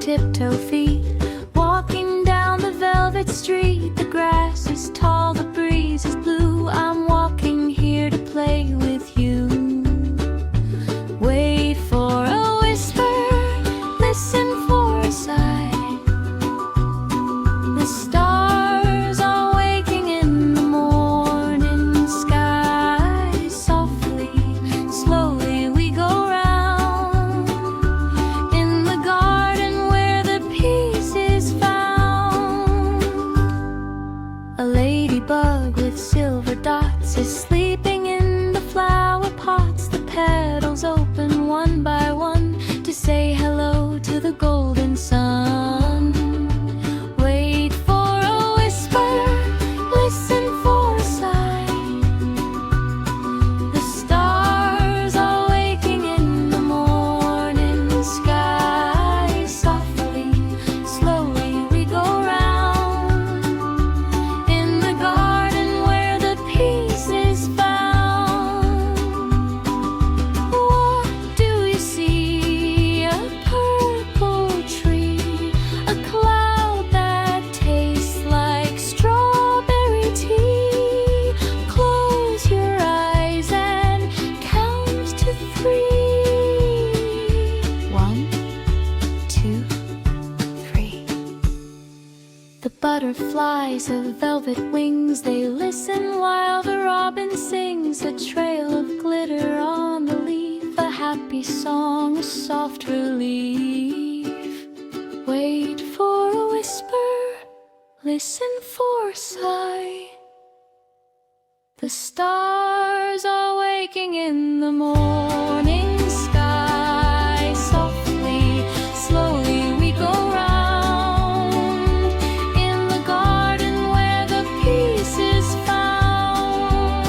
tiptoe feet, walking down the velvet street. The grass is tall, the breeze is blue. I'm walking here to play with you. Wait for a whisper, listen for a sigh. The stars are waking in the morning sky. Softly, slowly we go round in the garden where the peace is found. A ladybug with silver dots is sleeping in the flower pots. The petals open one by one to say hello to the golden sun. Wait for a whisper, listen for a sigh. The stars are waking in the morning sky. Softly, slowly we go round in the garden where the peace is found. What do you see? A purple tree, a cloud that tastes like strawberry tea. Close your eyes and count to 3. 1, 2, 3. The butterflies have velvet wings. They listen while the robin sings. A trail of glitter on the leaf, a happy song, a soft relief. Wait for a whisper, listen for a sigh. The stars are waking in the morning sky. Softly, slowly we go round in the garden where the peace is found.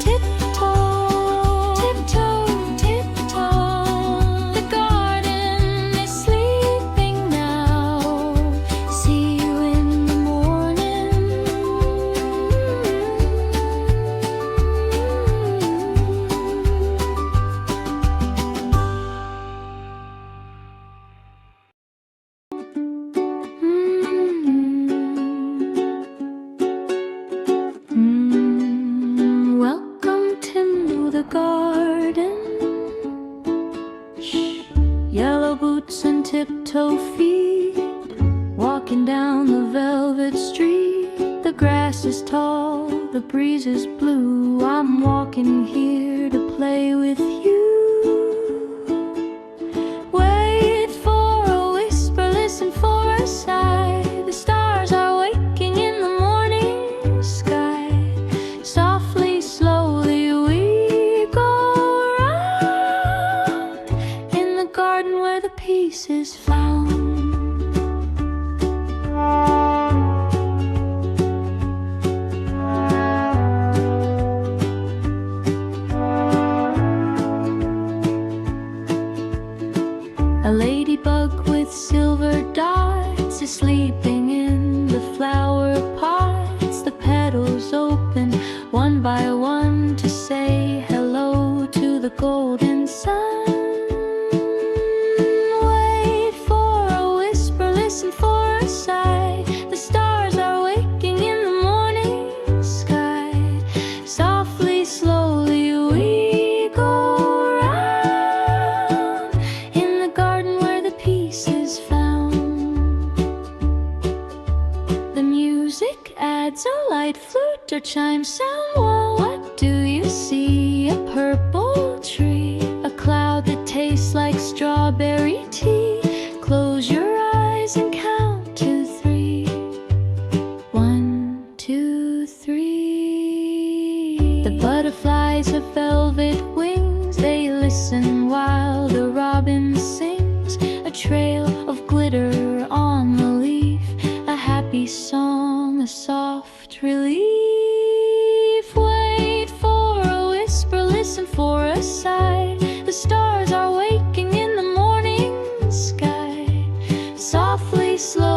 Tiptoe, tiptoe, tiptoe. The garden is sleeping now. See you in the morning. Welcome to the garden. Shh. Yellow boots and tiptoe feet, walking down the velvet street. The grass is tall, the breeze is blue. I'm walking here to play with you. Wait for a whisper, listen for a sigh. The stars are waking in the morning sky. Softly, slowly we go round in the garden where the peace is found. A ladybug with silver dots is sleeping in the flower pots. The petals open one by one to say hello to the golden sun. Wait for a whisper, listen for a sigh. The stars are waking in the morning sky. Softly, slowly we go round in the garden where the peace is found. The music adds a light flute or chime sound. Well, what do you see? A purple tree, a cloud that tastes like strawberry tea. Close your eyes and count to 3. 1, 2, 3. The butterflies have velvet wings. They listen while the robin sings. A trail of glitter on the leaf, a happy song, a soft relief. Wait for a whisper, listen for a sigh. The stars are waking in the morning sky. Softly, slowly